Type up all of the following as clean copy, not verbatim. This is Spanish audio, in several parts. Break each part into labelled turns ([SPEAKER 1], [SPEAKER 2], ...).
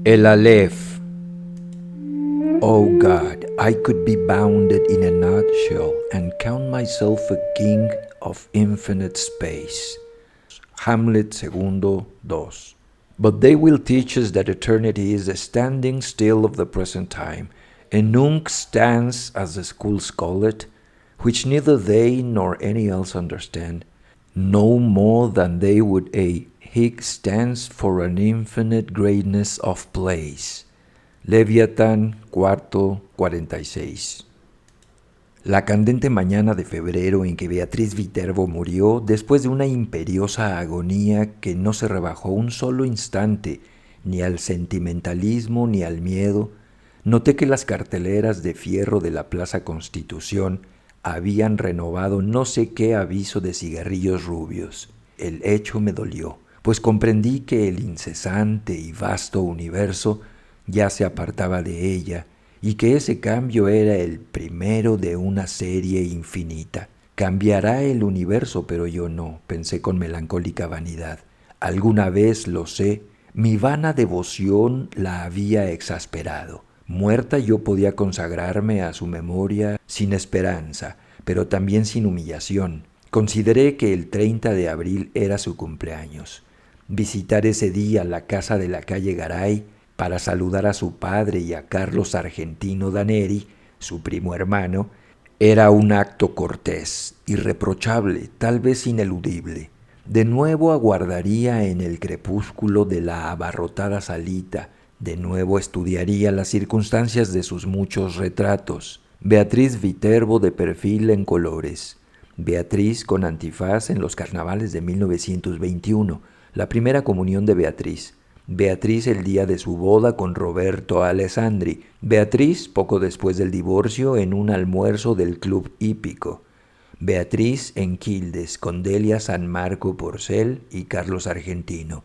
[SPEAKER 1] El Aleph. O God, I could be bounded in a nutshell and count myself a king of infinite space. Hamlet II 2. But they will teach us that eternity is the standing still of the present time, and nunc stands, as the schools call it, which neither they nor any else understand, no more than they would a hic stands for an infinite greatness of place. Leviatán IV 46. La candente mañana de febrero en que Beatriz Viterbo murió, después de una imperiosa agonía que no se rebajó un solo instante ni al sentimentalismo ni al miedo, noté que las carteleras de fierro de la Plaza Constitución habían renovado no sé qué aviso de cigarrillos rubios. El hecho me dolió, pues comprendí que el incesante y vasto universo ya se apartaba de ella, y que ese cambio era el primero de una serie infinita. Cambiará el universo, pero yo no, pensé con melancólica vanidad. Alguna vez, lo sé, mi vana devoción la había exasperado. Muerta yo podía consagrarme a su memoria sin esperanza, pero también sin humillación. Consideré que el 30 de abril era su cumpleaños. Visitar ese día la casa de la calle Garay para saludar a su padre y a Carlos Argentino Daneri, su primo hermano, era un acto cortés, irreprochable, tal vez ineludible. De nuevo aguardaría en el crepúsculo de la abarrotada salita, de nuevo estudiaría las circunstancias de sus muchos retratos. Beatriz Viterbo de perfil en colores, Beatriz con antifaz en los carnavales de 1921, la primera comunión de Beatriz, Beatriz el día de su boda con Roberto Alessandri, Beatriz poco después del divorcio en un almuerzo del Club Hípico, Beatriz en Quildes con Delia San Marco Porcel y Carlos Argentino,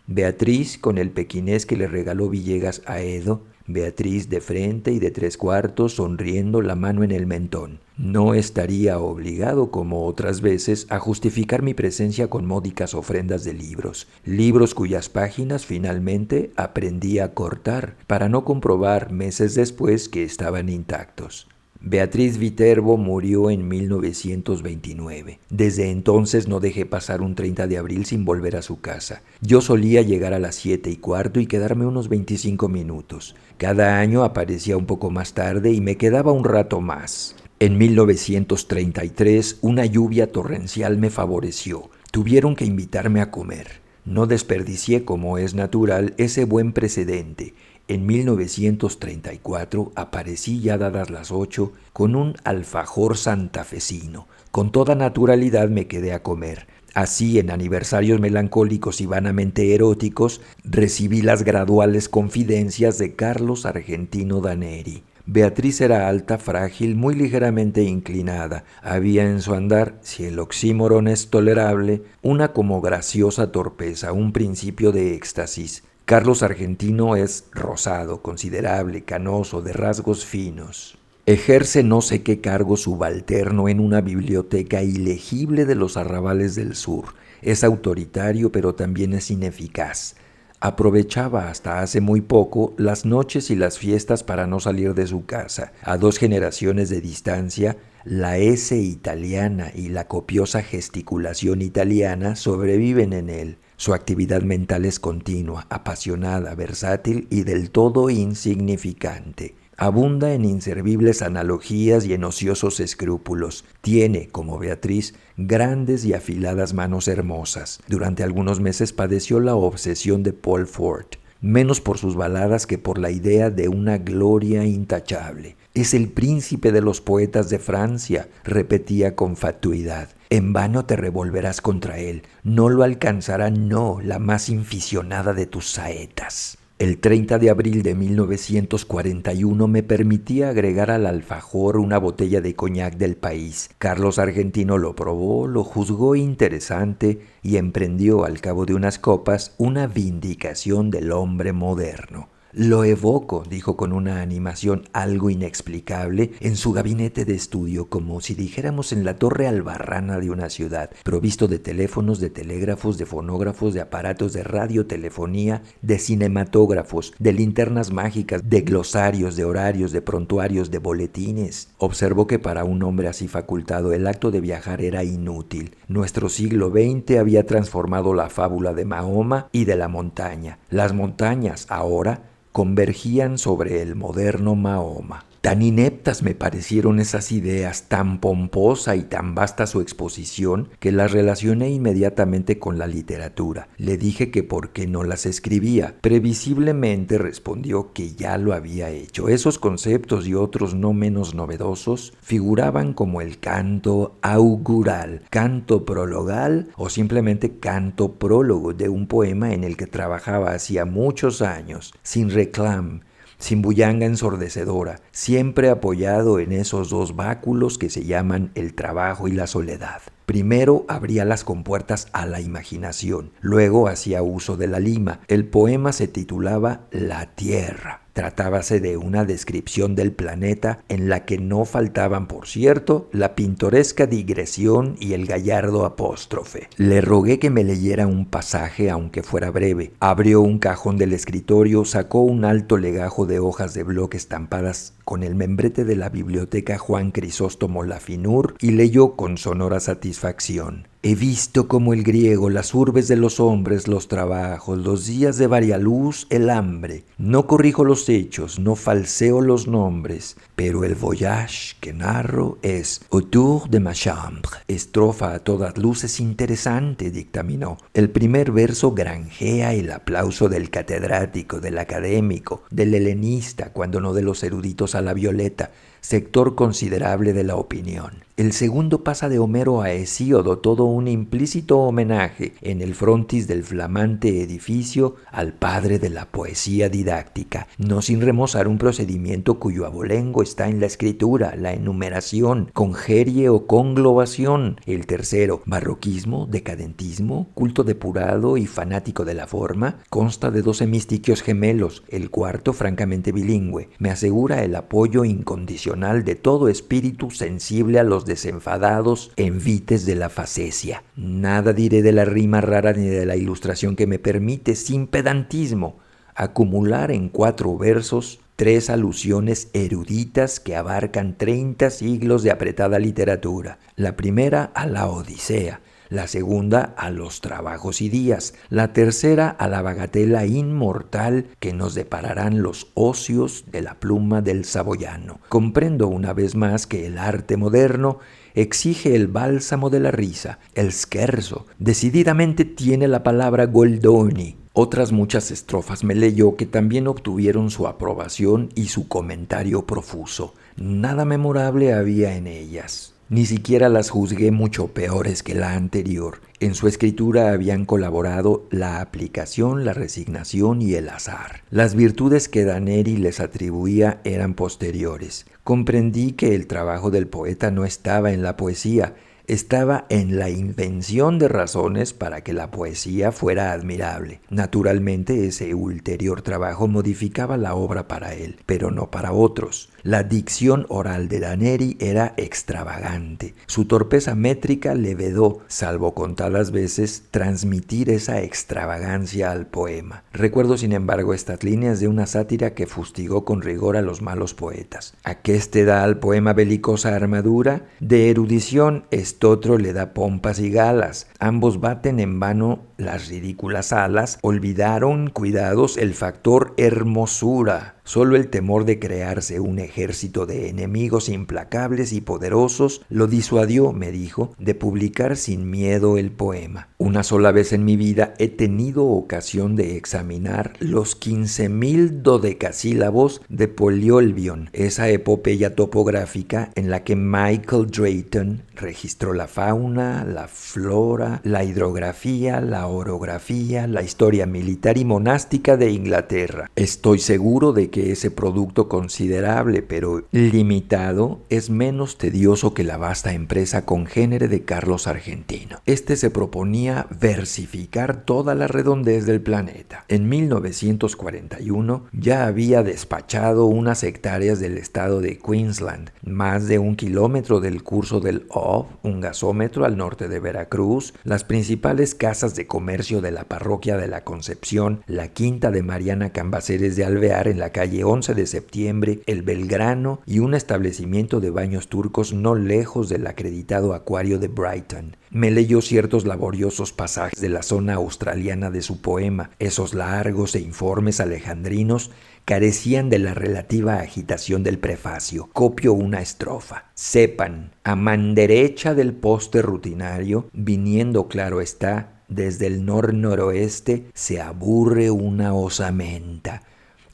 [SPEAKER 1] Beatriz con el pequinés que le regaló Villegas a Edo, Beatriz de frente y de 3/4 sonriendo, la mano en el mentón. No estaría obligado, como otras veces, a justificar mi presencia con módicas ofrendas de libros, libros cuyas páginas finalmente aprendí a cortar para no comprobar meses después que estaban intactos. Beatriz Viterbo murió en 1929. Desde entonces no dejé pasar un 30 de abril sin volver a su casa. Yo solía llegar a las 7:15 y quedarme unos 25 minutos. Cada año aparecía un poco más tarde y me quedaba un rato más. En 1933 una lluvia torrencial me favoreció. Tuvieron que invitarme a comer. No desperdicié, como es natural, ese buen precedente. En 1934 aparecí ya dadas las 8 con un alfajor santafesino. Con toda naturalidad me quedé a comer. Así, en aniversarios melancólicos y vanamente eróticos, recibí las graduales confidencias de Carlos Argentino Daneri. Beatriz era alta, frágil, muy ligeramente inclinada. Había en su andar, si el oxímoron es tolerable, una como graciosa torpeza, un principio de éxtasis. Carlos Argentino es rosado, considerable, canoso, de rasgos finos. Ejerce no sé qué cargo subalterno en una biblioteca ilegible de los arrabales del sur. Es autoritario, pero también es ineficaz. Aprovechaba hasta hace muy poco las noches y las fiestas para no salir de su casa. A 2 generaciones de distancia, la S italiana y la copiosa gesticulación italiana sobreviven en él. Su actividad mental es continua, apasionada, versátil y del todo insignificante. Abunda en inservibles analogías y en ociosos escrúpulos. Tiene, como Beatriz, grandes y afiladas manos hermosas. Durante algunos meses padeció la obsesión de Paul Fort, menos por sus baladas que por la idea de una gloria intachable. Es el príncipe de los poetas de Francia, repetía con fatuidad. En vano te revolverás contra él. No lo alcanzará, no, la más inficionada de tus saetas. El 30 de abril de 1941 me permitía agregar al alfajor una botella de coñac del país. Carlos Argentino lo probó, lo juzgó interesante y emprendió al cabo de unas copas una vindicación del hombre moderno. Lo evoco, dijo con una animación algo inexplicable, en su gabinete de estudio, como si dijéramos en la torre albarrana de una ciudad, provisto de teléfonos, de telégrafos, de fonógrafos, de aparatos de radiotelefonía, de cinematógrafos, de linternas mágicas, de glosarios, de horarios, de prontuarios, de boletines. Observó que para un hombre así facultado el acto de viajar era inútil. Nuestro siglo XX había transformado la fábula de Mahoma y de la montaña. Las montañas, ahora, convergían sobre el moderno Mahoma. Tan ineptas me parecieron esas ideas, tan pomposa y tan vasta su exposición, que las relacioné inmediatamente con la literatura. Le dije que por qué no las escribía. Previsiblemente respondió que ya lo había hecho. Esos conceptos y otros no menos novedosos figuraban como el canto augural, canto prologal o simplemente canto prólogo de un poema en el que trabajaba hacía muchos años, sin reclam, sin bullanga ensordecedora, siempre apoyado en esos dos báculos que se llaman el trabajo y la soledad. Primero abría las compuertas a la imaginación, luego hacía uso de la lima. El poema se titulaba La Tierra. Tratábase de una descripción del planeta en la que no faltaban, por cierto, la pintoresca digresión y el gallardo apóstrofe. Le rogué que me leyera un pasaje, aunque fuera breve. Abrió un cajón del escritorio, sacó un alto legajo de hojas de bloque estampadas con el membrete de la biblioteca Juan Crisóstomo Lafinur y leyó con sonora satisfacción. He visto como el griego, las urbes de los hombres, los trabajos, los días de varia luz, el hambre. No corrijo los hechos, no falseo los nombres, pero el voyage que narro es autour de ma chambre. Estrofa a todas luces interesante, dictaminó. El primer verso granjea el aplauso del catedrático, del académico, del helenista, cuando no de los eruditos a la violeta, sector considerable de la opinión. El segundo pasa de Homero a Hesíodo, todo un implícito homenaje en el frontis del flamante edificio al padre de la poesía didáctica, no sin remozar un procedimiento cuyo abolengo está en la escritura, la enumeración, congerie o conglobación. El tercero, barroquismo, decadentismo, culto depurado y fanático de la forma, consta de 2 hemistiquios gemelos. El cuarto, francamente bilingüe, me asegura el apoyo incondicional de todo espíritu sensible a los desenfadados envites de la facesia. Nada diré de la rima rara ni de la ilustración que me permite, sin pedantismo, acumular en 4 versos 3 alusiones eruditas que abarcan 30 siglos de apretada literatura. La primera a la Odisea, la segunda a los trabajos y días, la tercera a la bagatela inmortal que nos depararán los ocios de la pluma del saboyano. Comprendo una vez más que el arte moderno exige el bálsamo de la risa, el scherzo. Decididamente tiene la palabra Goldoni. Otras muchas estrofas me leyó que también obtuvieron su aprobación y su comentario profuso. Nada memorable había en ellas. Ni siquiera las juzgué mucho peores que la anterior. En su escritura habían colaborado la aplicación, la resignación y el azar. Las virtudes que Daneri les atribuía eran posteriores. Comprendí que el trabajo del poeta no estaba en la poesía, estaba en la invención de razones para que la poesía fuera admirable. Naturalmente, ese ulterior trabajo modificaba la obra para él, pero no para otros. La dicción oral de Daneri era extravagante. Su torpeza métrica le vedó, salvo contadas veces, transmitir esa extravagancia al poema. Recuerdo, sin embargo, estas líneas de una sátira que fustigó con rigor a los malos poetas. Aqueste da al poema belicosa armadura, de erudición estotro le da pompas y galas. Ambos baten en vano las ridículas alas, olvidaron, cuidados, el factor hermosura. Solo el temor de crearse un ejército de enemigos implacables y poderosos lo disuadió, me dijo, de publicar sin miedo el poema. Una sola vez en mi vida he tenido ocasión de examinar los 15,000 dodecasílabos de Poliolbion, esa epopeya topográfica en la que Michael Drayton registró la fauna, la flora, la hidrografía, la orografía, la historia militar y monástica de Inglaterra. Estoy seguro de que ese producto considerable pero limitado es menos tedioso que la vasta empresa congénere de Carlos Argentino. Este se proponía versificar toda la redondez del planeta. En 1941 ya había despachado unas hectáreas del estado de Queensland, más de 1 kilómetro del curso del Ob, un gasómetro al norte de Veracruz, las principales casas de comercio de la parroquia de la Concepción, la quinta de Mariana Cambaceres de Alvear en la calle 11 de septiembre, el Belgrano y un establecimiento de baños turcos no lejos del acreditado acuario de Brighton. Me leyó ciertos laboriosos pasajes de la zona australiana de su poema. Esos largos e informes alejandrinos carecían de la relativa agitación del prefacio. Copio una estrofa. Sepan, a man derecha del poste rutinario, viniendo claro está, desde el nor-noroeste, se aburre una osamenta.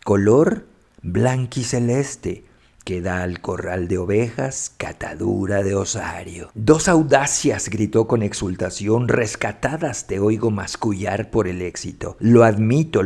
[SPEAKER 1] Color blanquiceleste, que da al corral de ovejas catadura de osario. 2 audacias, gritó con exultación, rescatadas te oigo mascullar por el éxito. Lo admito.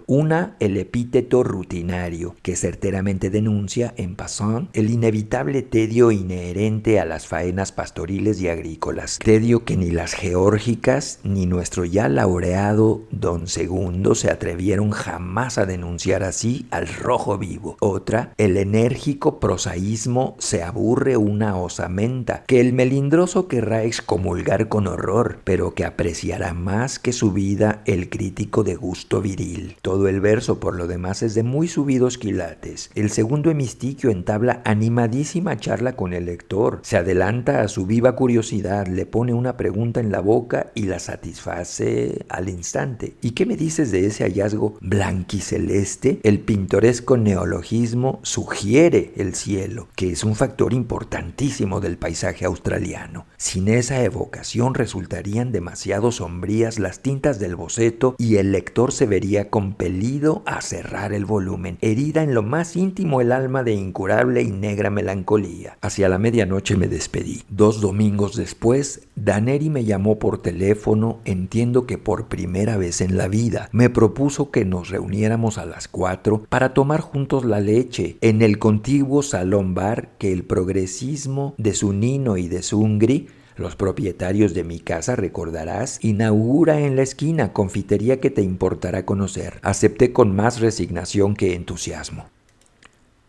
[SPEAKER 1] Una, el epíteto rutinario, que certeramente denuncia, en passant, el inevitable tedio inherente a las faenas pastoriles y agrícolas. Tedio que ni las geórgicas, ni nuestro ya laureado Don Segundo se atrevieron jamás a denunciar así al rojo vivo. Otra, el enérgico prosaísmo se aburre una osamenta, que el melindroso querrá excomulgar con horror, pero que apreciará más que su vida el crítico de gusto viril. Todo el verso, por lo demás, es de muy subidos quilates. El segundo hemistiquio entabla animadísima charla con el lector, se adelanta a su viva curiosidad, le pone una pregunta en la boca y la satisface al instante. ¿Y qué me dices de ese hallazgo blanquiceleste? El pintoresco neologismo sugiere el cielo, que es un factor importantísimo del paisaje australiano. Sin esa evocación resultarían demasiado sombrías las tintas del boceto y el lector se vería compelido a cerrar el volumen, herida en lo más íntimo el alma de incurable y negra melancolía. Hacia la medianoche me despedí. 2 domingos después, Daneri me llamó por teléfono, entiendo que por primera vez en la vida. Me propuso que nos reuniéramos a las 4 para tomar juntos la leche en el contiguo salón bar que el progresismo de Zunino y de Zungri, los propietarios de mi casa, recordarás, inaugura en la esquina, confitería que te importará conocer. Acepté con más resignación que entusiasmo.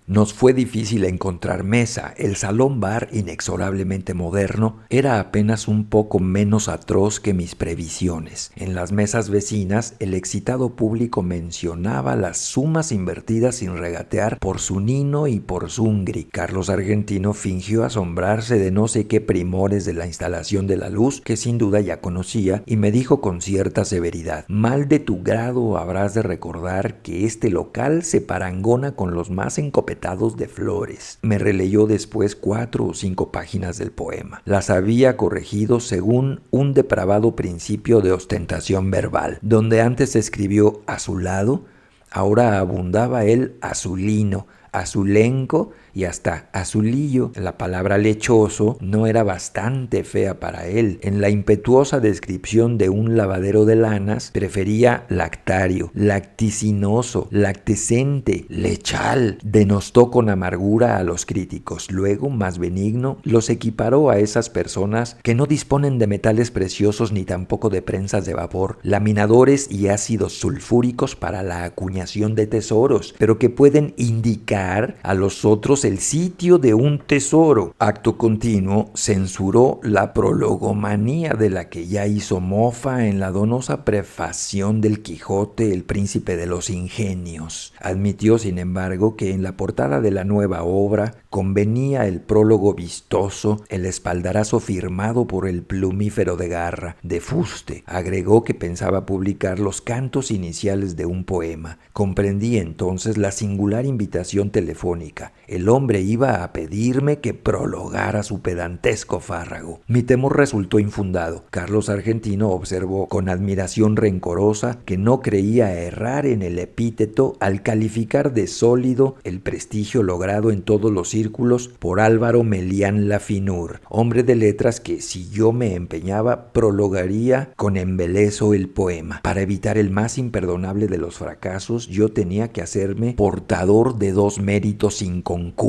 [SPEAKER 1] Nos fue difícil encontrar mesa. El salón bar, inexorablemente moderno, era apenas un poco menos atroz que mis previsiones. En las mesas vecinas, el excitado público mencionaba las sumas invertidas sin regatear por Zunino y por Zungri. Carlos Argentino fingió asombrarse de no sé qué primores de la instalación de la luz, que sin duda ya conocía, y me dijo con cierta severidad: mal de tu grado habrás de recordar que este local se parangona con los más encopetados de flores. Me releyó después 4 o 5 páginas del poema. Las había corregido según un depravado principio de ostentación verbal. Donde antes escribió azulado, ahora abundaba el azulino, azulenco y hasta azulillo. La palabra lechoso no era bastante fea para él. En la impetuosa descripción de un lavadero de lanas, prefería lactario, lacticinoso, lactescente, lechal. Denostó con amargura a los críticos. Luego, más benigno, los equiparó a esas personas que no disponen de metales preciosos ni tampoco de prensas de vapor, laminadores y ácidos sulfúricos para la acuñación de tesoros, pero que pueden indicar a los otros el sitio de un tesoro. Acto continuo, censuró la prologomanía de la que ya hizo mofa en la donosa prefación del Quijote, el príncipe de los ingenios. Admitió, sin embargo, que en la portada de la nueva obra convenía el prólogo vistoso, el espaldarazo firmado por el plumífero de Garra, de fuste. Agregó que pensaba publicar los cantos iniciales de un poema. Comprendí entonces la singular invitación telefónica. El el hombre iba a pedirme que prologara su pedantesco fárrago. Mi temor resultó infundado. Carlos Argentino observó con admiración rencorosa que no creía errar en el epíteto al calificar de sólido el prestigio logrado en todos los círculos por Álvaro Melián Lafinur, hombre de letras que, si yo me empeñaba, prologaría con embeleso el poema. Para evitar el más imperdonable de los fracasos, yo tenía que hacerme portador de dos méritos inconcusos: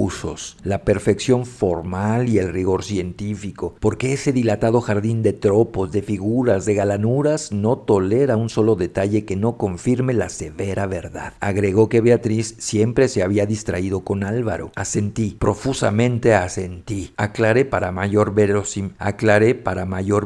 [SPEAKER 1] la perfección formal y el rigor científico, porque ese dilatado jardín de tropos, de figuras, de galanuras no tolera un solo detalle que no confirme la severa verdad. Agregó que Beatriz siempre se había distraído con Álvaro. Asentí, profusamente asentí. Aclaré para mayor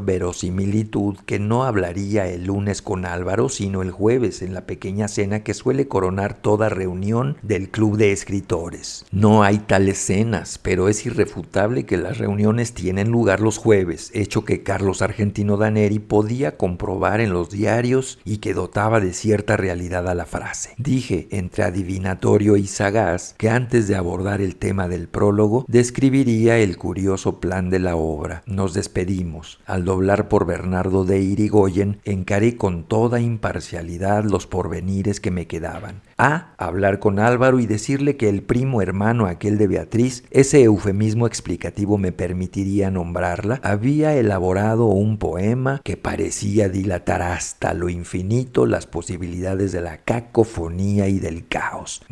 [SPEAKER 1] verosimilitud que no hablaría el lunes con Álvaro, sino el jueves en la pequeña cena que suele coronar toda reunión del club de escritores. No hay tales cenas, pero es irrefutable que las reuniones tienen lugar los jueves, hecho que Carlos Argentino Daneri podía comprobar en los diarios y que dotaba de cierta realidad a la frase. Dije, entre adivinatorio y sagaz, que antes de abordar el tema del prólogo, describiría el curioso plan de la obra. Nos despedimos. Al doblar por Bernardo de Irigoyen, encaré con toda imparcialidad los porvenires que me quedaban. Hablar con Álvaro y decirle que el primo hermano aquel de Beatriz, ese eufemismo explicativo me permitiría nombrarla, había elaborado un poema que parecía dilatar hasta lo infinito las posibilidades de la cacofonía y del caos.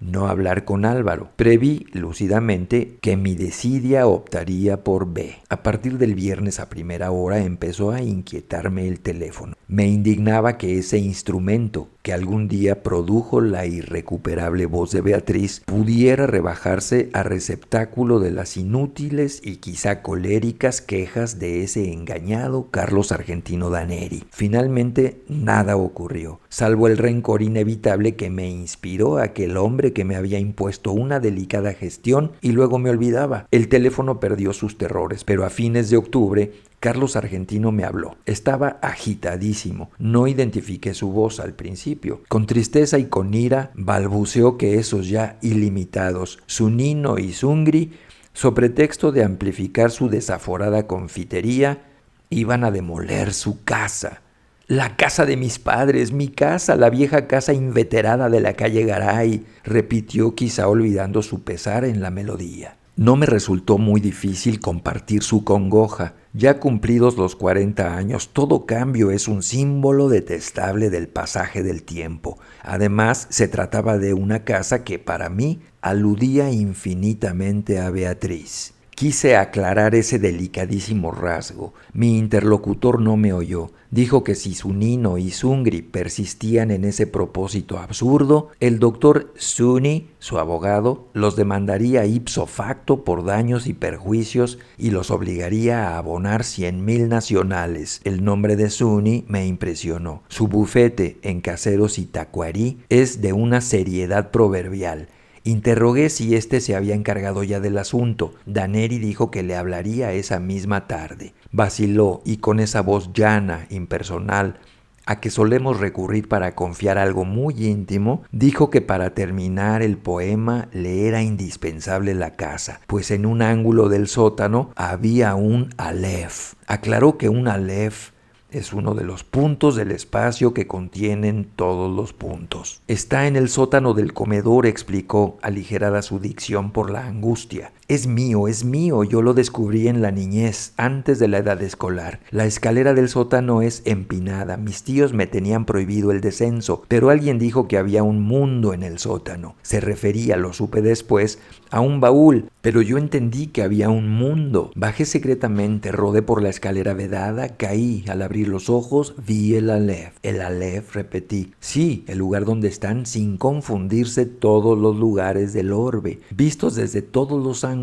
[SPEAKER 1] No hablar con Álvaro. Preví lúcidamente que mi desidia optaría por B. A partir del viernes a primera hora empezó a inquietarme el teléfono. Me indignaba que ese instrumento, que algún día produjo la irrecuperable voz de Beatriz, pudiera rebajarse a receptáculo de las inútiles y quizá coléricas quejas de ese engañado Carlos Argentino Daneri. Finalmente, nada ocurrió, salvo el rencor inevitable que me inspiró aquel hombre que me había impuesto una delicada gestión y luego me olvidaba. El teléfono perdió sus terrores, pero a fines de octubre Carlos Argentino me habló. Estaba agitadísimo. No identifiqué su voz al principio. Con tristeza y con ira balbuceó que esos ya ilimitados Zunino y Zungri, so pretexto de amplificar su desaforada confitería, iban a demoler su casa. La casa de mis padres, mi casa, la vieja casa inveterada de la calle Garay, repitió, quizá olvidando su pesar en la melodía. No me resultó muy difícil compartir su congoja. Ya cumplidos los 40 años, todo cambio es un símbolo detestable del pasaje del tiempo. Además, se trataba de una casa que para mí aludía infinitamente a Beatriz. Quise aclarar ese delicadísimo rasgo. Mi interlocutor no me oyó. Dijo que si Zunino y Zungri persistían en ese propósito absurdo, el doctor Zuni, su abogado, los demandaría ipso facto por daños y perjuicios y los obligaría a abonar 100,000 nacionales. El nombre de Zuni me impresionó. Su bufete en Caseros y Tacuarí es de una seriedad proverbial. Interrogué si éste se había encargado ya del asunto. Daneri dijo que le hablaría esa misma tarde. Vaciló y con esa voz llana, impersonal, a que solemos recurrir para confiar algo muy íntimo, dijo que para terminar el poema le era indispensable la casa, pues en un ángulo del sótano había un alef. Aclaró que un alef es uno de los puntos del espacio que contienen todos los puntos. Está en el sótano del comedor, explicó, aligerada su dicción por la angustia. Es mío, yo lo descubrí en la niñez, antes de la edad escolar. La escalera del sótano es empinada, mis tíos me tenían prohibido el descenso, pero alguien dijo que había un mundo en el sótano. Se refería, lo supe después, a un baúl, pero yo entendí que había un mundo. Bajé secretamente, rodé por la escalera vedada, caí. Al abrir los ojos, vi el Aleph. El Aleph, repetí. Sí, el lugar donde están, sin confundirse, todos los lugares del orbe, vistos desde todos los ángulos.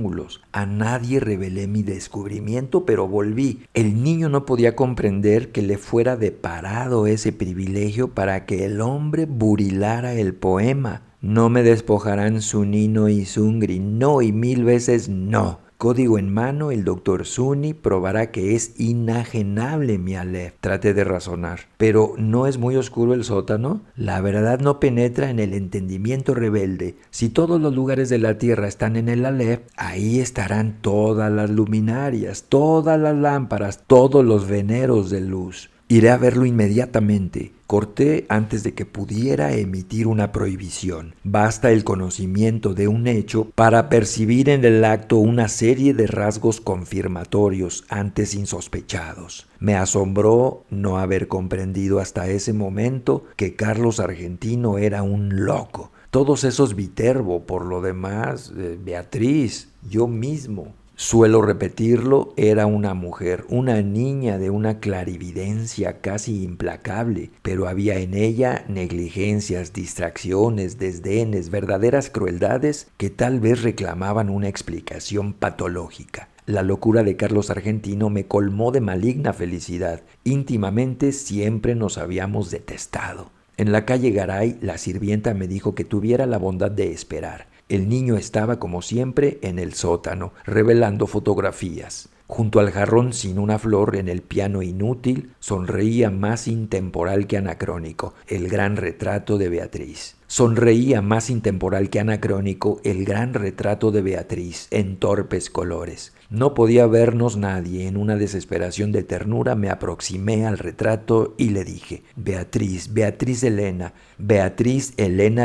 [SPEAKER 1] A nadie revelé mi descubrimiento, pero volví. El niño no podía comprender que le fuera deparado ese privilegio para que el hombre burilara el poema. No me despojarán Zunino y Zungri, no y 1000 veces no. Código en mano, el doctor Zuni probará que es inajenable mi Aleph. Traté de razonar. ¿Pero no es muy oscuro el sótano? La verdad no penetra en el entendimiento rebelde. Si todos los lugares de la tierra están en el Aleph, ahí estarán todas las luminarias, todas las lámparas, todos los veneros de luz. Iré a verlo inmediatamente. Corté antes de que pudiera emitir una prohibición. Basta el conocimiento de un hecho para percibir en el acto una serie de rasgos confirmatorios antes insospechados. Me asombró no haber comprendido hasta ese momento que Carlos Argentino era un loco. Todos esos Viterbo, por lo demás, Beatriz, yo mismo. Suelo repetirlo, era una mujer, una niña de una clarividencia casi implacable, pero había en ella negligencias, distracciones, desdenes, verdaderas crueldades que tal vez reclamaban una explicación patológica. La locura de Carlos Argentino me colmó de maligna felicidad. Íntimamente siempre nos habíamos detestado. En la calle Garay, la sirvienta me dijo que tuviera la bondad de esperar. El niño estaba, como siempre, en el sótano, revelando fotografías. Junto al jarrón sin una flor en el piano inútil, sonreía más intemporal que anacrónico el gran retrato de Beatriz. Sonreía más intemporal que anacrónico el gran retrato de Beatriz en torpes colores. No podía vernos nadie. En una desesperación de ternura me aproximé al retrato y le dije: Beatriz, Beatriz Elena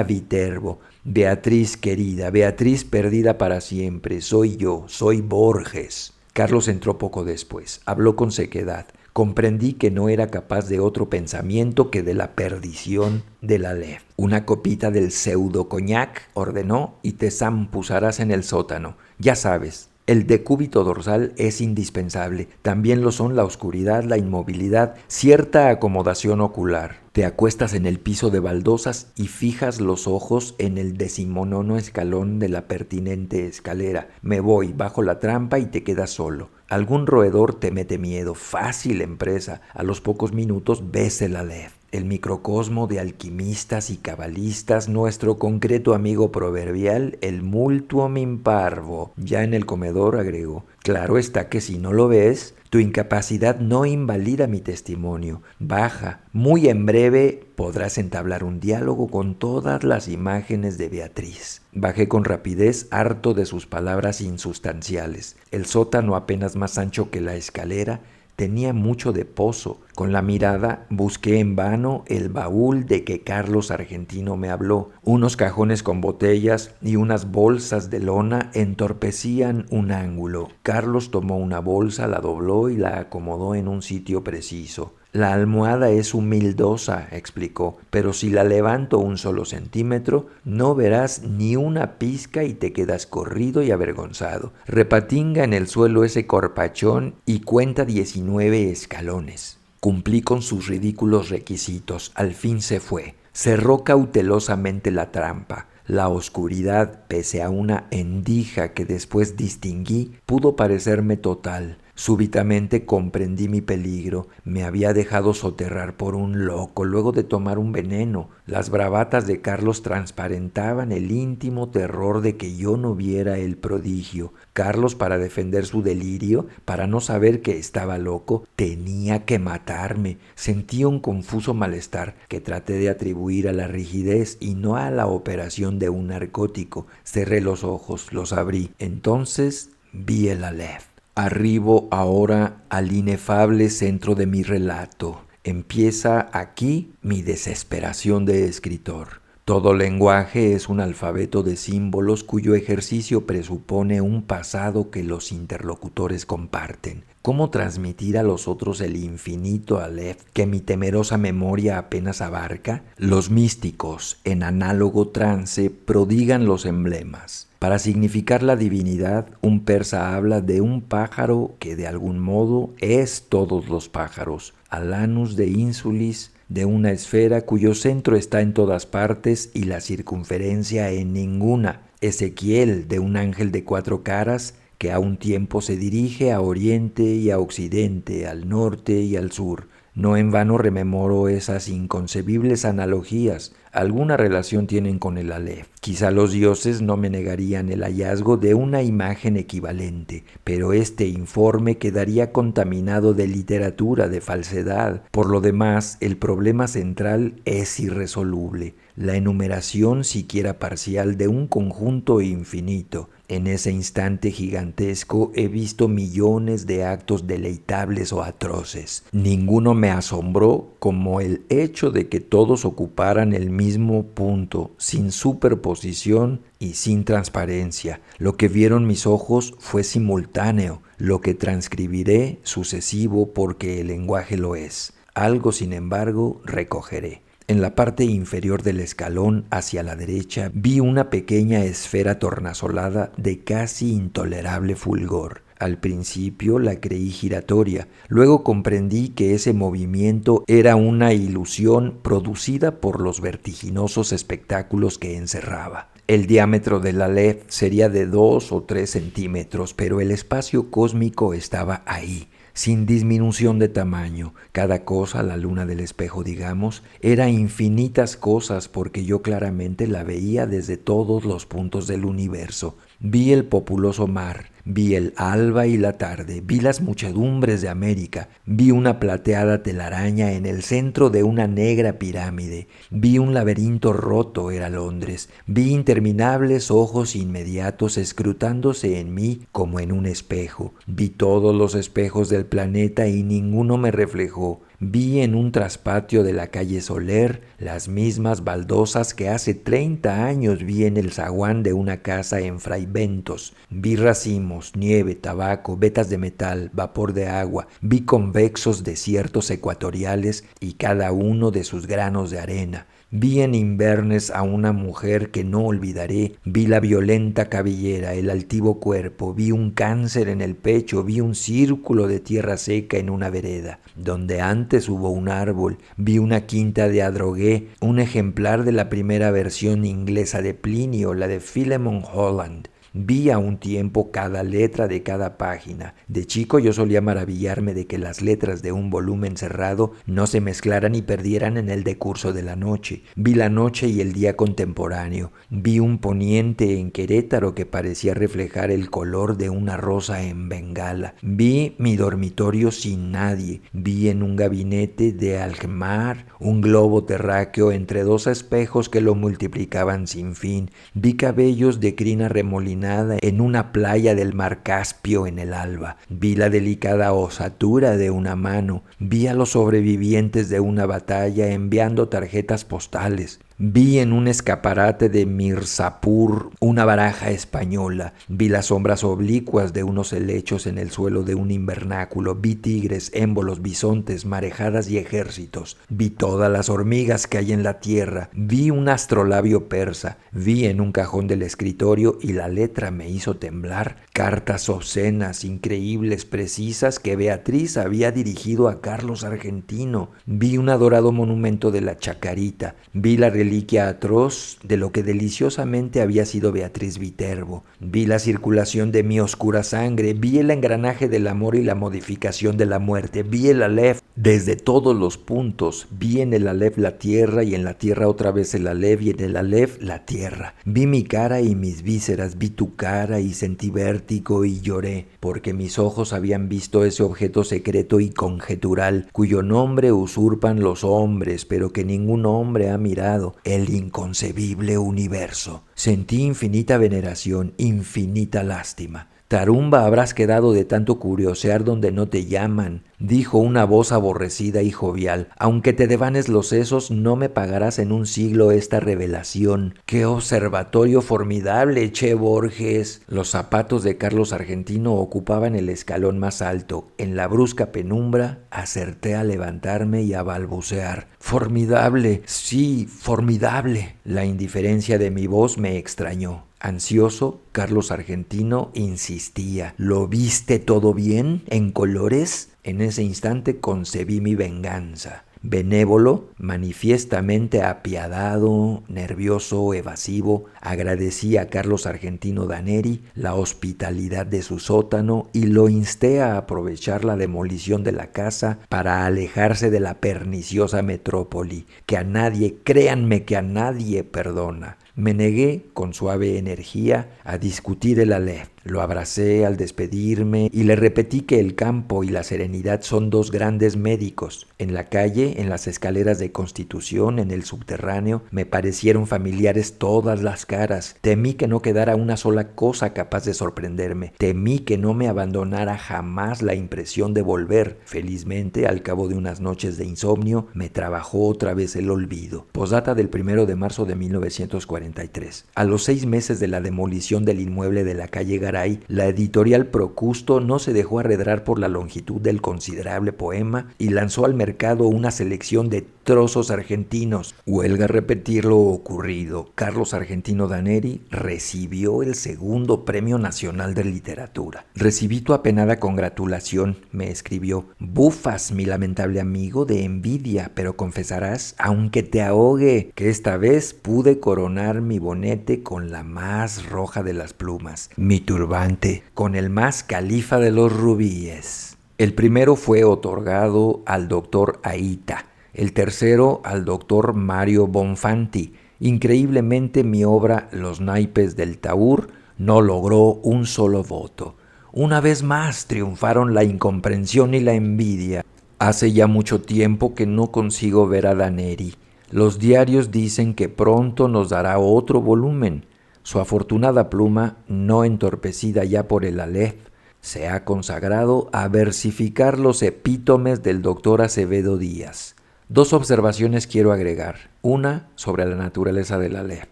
[SPEAKER 1] Viterbo, Beatriz querida, Beatriz perdida para siempre, soy yo, soy Borges. Carlos entró poco después, habló con sequedad. Comprendí que no era capaz de otro pensamiento que de la perdición de la Aleph. Una copita del pseudo coñac, ordenó, y te zampuzarás en el sótano. Ya sabes, el decúbito dorsal es indispensable. También lo son la oscuridad, la inmovilidad, cierta acomodación ocular. Te acuestas en el piso de baldosas y fijas los ojos en el 19º escalón de la pertinente escalera. Me voy, bajo la trampa y te quedas solo. Algún roedor te mete miedo, fácil empresa. A los pocos minutos ves el Aleph. El microcosmo de alquimistas y cabalistas, nuestro concreto amigo proverbial, el multuum in parvo. Ya en el comedor agregó: claro está que si no lo ves, tu incapacidad no invalida mi testimonio. Baja, muy en breve podrás entablar un diálogo con todas las imágenes de Beatriz. Bajé con rapidez, harto de sus palabras insustanciales. El sótano, apenas más ancho que la escalera, tenía mucho de pozo. Con la mirada busqué en vano el baúl de que Carlos Argentino me habló. Unos cajones con botellas y unas bolsas de lona entorpecían un ángulo. Carlos tomó una bolsa, la dobló y la acomodó en un sitio preciso. La almohada es humildosa, explicó, pero si la levanto un solo centímetro, no verás ni una pizca y te quedas corrido y avergonzado. Repatinga en el suelo ese corpachón y cuenta 19 escalones. Cumplí con sus ridículos requisitos. Al fin se fue. Cerró cautelosamente la trampa. La oscuridad, pese a una endija que después distinguí, pudo parecerme total. Súbitamente comprendí mi peligro. Me había dejado soterrar por un loco luego de tomar un veneno. Las bravatas de Carlos transparentaban el íntimo terror de que yo no viera el prodigio. Carlos, para defender su delirio, para no saber que estaba loco, tenía que matarme. Sentí un confuso malestar que traté de atribuir a la rigidez y no a la operación de un narcótico. Cerré los ojos, los abrí. Entonces vi el Aleph. Arribo ahora al inefable centro de mi relato. Empieza aquí mi desesperación de escritor. Todo lenguaje es un alfabeto de símbolos cuyo ejercicio presupone un pasado que los interlocutores comparten. ¿Cómo transmitir a los otros el infinito Aleph que mi temerosa memoria apenas abarca? Los místicos, en análogo trance, prodigan los emblemas. Para significar la divinidad, un persa habla de un pájaro que de algún modo es todos los pájaros, Alanus de Insulis, de una esfera cuyo centro está en todas partes y la circunferencia en ninguna, Ezequiel, de un ángel de 4 caras, que a un tiempo se dirige a oriente y a occidente, al norte y al sur, No en vano rememoro esas inconcebibles analogías. Alguna relación tienen con el Aleph. Quizá los dioses no me negarían el hallazgo de una imagen equivalente, pero este informe quedaría contaminado de literatura, de falsedad. Por lo demás, el problema central es irresoluble. La enumeración siquiera parcial de un conjunto infinito. En ese instante gigantesco he visto millones de actos deleitables o atroces. Ninguno me asombró como el hecho de que todos ocuparan el mismo punto, sin superposición y sin transparencia. Lo que vieron mis ojos fue simultáneo, lo que transcribiré sucesivo porque el lenguaje lo es. Algo, sin embargo, recogeré. En la parte inferior del escalón, hacia la derecha, vi una pequeña esfera tornasolada de casi intolerable fulgor. Al principio la creí giratoria, luego comprendí que ese movimiento era una ilusión producida por los vertiginosos espectáculos que encerraba. El diámetro del Aleph sería de 2 o 3 centímetros, pero el espacio cósmico estaba ahí, sin disminución de tamaño. Cada cosa, la luna del espejo, digamos, era infinitas cosas porque yo claramente la veía desde todos los puntos del universo. Vi el populoso mar, vi el alba y la tarde, vi las muchedumbres de América, vi una plateada telaraña en el centro de una negra pirámide, vi un laberinto roto, era Londres, vi interminables ojos inmediatos escrutándose en mí como en un espejo, vi todos los espejos del planeta y ninguno me reflejó. Vi en un traspatio de la calle Soler las mismas baldosas que hace 30 años vi en el zaguán de una casa en Fray Bentos. Vi racimos, nieve, tabaco, vetas de metal, vapor de agua. Vi convexos desiertos ecuatoriales y cada uno de sus granos de arena. Vi en Inverness a una mujer que no olvidaré, vi la violenta cabellera, el altivo cuerpo, vi un cáncer en el pecho, vi un círculo de tierra seca en una vereda, donde antes hubo un árbol, vi una quinta de Adrogué, un ejemplar de la primera versión inglesa de Plinio, la de Philemon Holland. Vi a un tiempo cada letra de cada página. De chico yo solía maravillarme de que las letras de un volumen cerrado no se mezclaran y perdieran en el decurso de la noche. Vi la noche y el día contemporáneo. Vi un poniente en Querétaro que parecía reflejar el color de una rosa en Bengala. Vi mi dormitorio sin nadie. Vi en un gabinete de Algemar un globo terráqueo entre dos espejos que lo multiplicaban sin fin. Vi cabellos de crina remolinada en una playa del mar Caspio en el alba. Vi la delicada osatura de una mano. Vi a los sobrevivientes de una batalla enviando tarjetas postales. Vi en un escaparate de Mirzapur una baraja española. Vi las sombras oblicuas de unos helechos en el suelo de un invernáculo. Vi tigres, émbolos, bisontes, marejadas y ejércitos. Vi todas las hormigas que hay en la tierra. Vi un astrolabio persa. Vi en un cajón del escritorio y la letra me hizo temblar. Cartas obscenas, increíbles, precisas que Beatriz había dirigido a Carlos Argentino. Vi un adorado monumento de la Chacarita. Vi la reliquia atroz de lo que deliciosamente había sido Beatriz Viterbo. Vi la circulación de mi oscura sangre, vi el engranaje del amor y la modificación de la muerte, vi el Aleph desde todos los puntos, vi en el Aleph la tierra y en la tierra otra vez el Aleph y en el Aleph la tierra. Vi mi cara y mis vísceras, vi tu cara y sentí vértigo y lloré, porque mis ojos habían visto ese objeto secreto y conjetural, cuyo nombre usurpan los hombres, pero que ningún hombre ha mirado, el inconcebible universo. Sentí infinita veneración, infinita lástima. Tarumba, habrás quedado de tanto curiosear donde no te llaman, dijo una voz aborrecida y jovial. Aunque te devanes los sesos, no me pagarás en un siglo esta revelación. ¡Qué observatorio formidable, Che Borges! Los zapatos de Carlos Argentino ocupaban el escalón más alto. En la brusca penumbra, acerté a levantarme y a balbucear. ¡Formidable! ¡Sí, formidable! La indiferencia de mi voz me extrañó. Ansioso, Carlos Argentino insistía. ¿Lo viste todo bien? ¿En colores? En ese instante concebí mi venganza. Benévolo, manifiestamente apiadado, nervioso, evasivo, agradecí a Carlos Argentino Daneri la hospitalidad de su sótano y lo insté a aprovechar la demolición de la casa para alejarse de la perniciosa metrópoli, que a nadie, créanme que a nadie perdona. Me negué, con suave energía, a discutir el Aleph. Lo abracé al despedirme y le repetí que el campo y la serenidad son dos grandes médicos. En la calle, en las escaleras de Constitución, en el subterráneo, me parecieron familiares todas las caras. Temí que no quedara una sola cosa capaz de sorprenderme. Temí que no me abandonara jamás la impresión de volver. Felizmente, al cabo de unas noches de insomnio, me trabajó otra vez el olvido. Posdata del 1 de marzo de 1943. A los 6 meses de la demolición del inmueble de la calle Garay, la editorial Procusto no se dejó arredrar por la longitud del considerable poema y lanzó al mercado una selección de trozos argentinos. Huelga repetir lo ocurrido. Carlos Argentino Daneri recibió el segundo Premio Nacional de Literatura. Recibí tu apenada congratulación, me escribió. Bufas, mi lamentable amigo, de envidia, pero confesarás, aunque te ahogue, que esta vez pude coronar mi bonete con la más roja de las plumas, mi turbante con el más califa de los rubíes. El primero fue otorgado al doctor Aita, el tercero al doctor Mario Bonfanti. Increíblemente, mi obra Los naipes del Taur no logró un solo voto. Una vez más triunfaron la incomprensión y la envidia. Hace ya mucho tiempo que no consigo ver a Daneri. Los diarios dicen que pronto nos dará otro volumen. Su afortunada pluma, no entorpecida ya por el Aleph, se ha consagrado a versificar los epítomes del doctor Acevedo Díaz. 2 observaciones quiero agregar, una sobre la naturaleza del Aleph,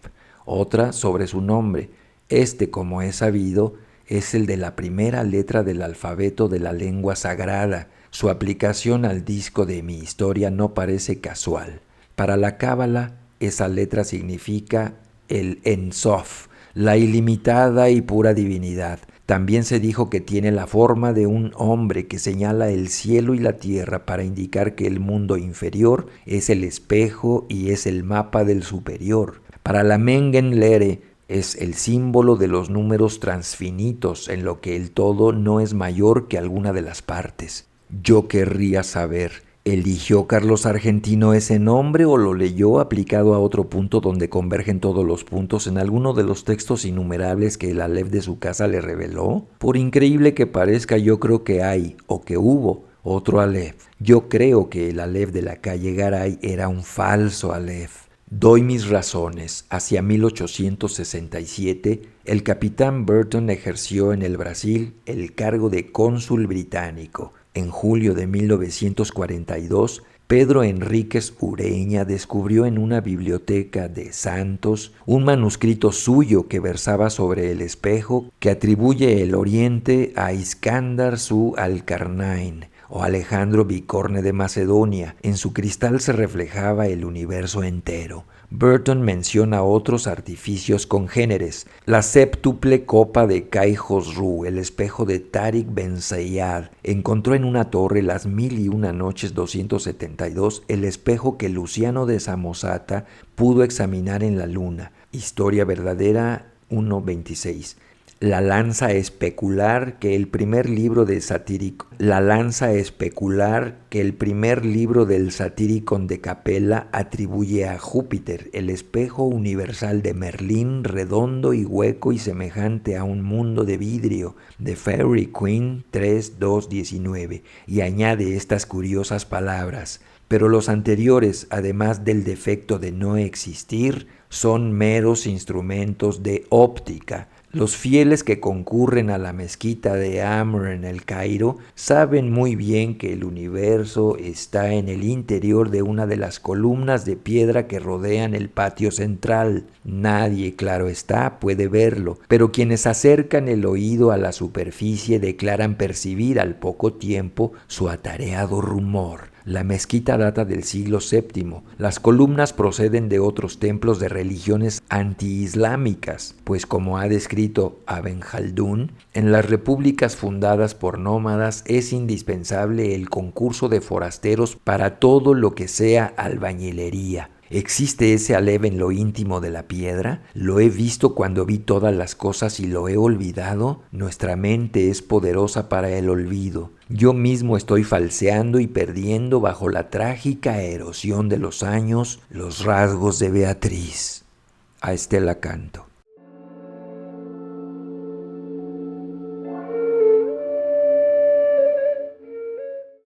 [SPEAKER 1] otra sobre su nombre. Este, como es sabido, es el de la primera letra del alfabeto de la lengua sagrada. Su aplicación al disco de mi historia no parece casual. Para la Cábala, esa letra significa el En Sof, la ilimitada y pura divinidad. También se dijo que tiene la forma de un hombre que señala el cielo y la tierra para indicar que el mundo inferior es el espejo y es el mapa del superior. Para la Mengenlehre es el símbolo de los números transfinitos, en lo que el todo no es mayor que alguna de las partes. Yo querría saber, ¿eligió Carlos Argentino ese nombre o lo leyó aplicado a otro punto donde convergen todos los puntos en alguno de los textos innumerables que el Aleph de su casa le reveló? Por increíble que parezca, yo creo que hay, o que hubo, otro Aleph. Yo creo que el Aleph de la calle Garay era un falso Aleph. Doy mis razones. Hacia 1867, el capitán Burton ejerció en el Brasil el cargo de cónsul británico. En julio de 1942, Pedro Enríquez Ureña descubrió en una biblioteca de Santos un manuscrito suyo que versaba sobre el espejo que atribuye el Oriente a Iskandar su Alcarnain o Alejandro Bicorne de Macedonia. En su cristal se reflejaba el universo entero. Burton menciona otros artificios congéneres: la séptuple copa de Kai Khosrou, el espejo de Tariq Ben Sayyad. Encontró en una torre las 1001 noches 272 el espejo que Luciano de Samosata pudo examinar en la luna. Historia verdadera 1.26. La lanza especular que el primer libro del Satyricon de Capella atribuye a Júpiter, el espejo universal de Merlín, redondo y hueco y semejante a un mundo de vidrio, de Fairy Queen 3.2.19, y añade estas curiosas palabras: pero los anteriores, además del defecto de no existir, son meros instrumentos de óptica. Los fieles que concurren a la mezquita de Amr en el Cairo saben muy bien que el universo está en el interior de una de las columnas de piedra que rodean el patio central. Nadie, claro está, puede verlo, pero quienes acercan el oído a la superficie declaran percibir al poco tiempo su atareado rumor. La mezquita data del siglo VII. Las columnas proceden de otros templos de religiones antiislámicas, pues como ha descrito Ibn Khaldún, en las repúblicas fundadas por nómadas es indispensable el concurso de forasteros para todo lo que sea albañilería. ¿Existe ese aleve en lo íntimo de la piedra? ¿Lo he visto cuando vi todas las cosas y lo he olvidado? Nuestra mente es poderosa para el olvido. Yo mismo estoy falseando y perdiendo bajo la trágica erosión de los años los rasgos de Beatriz. A Estela Canto.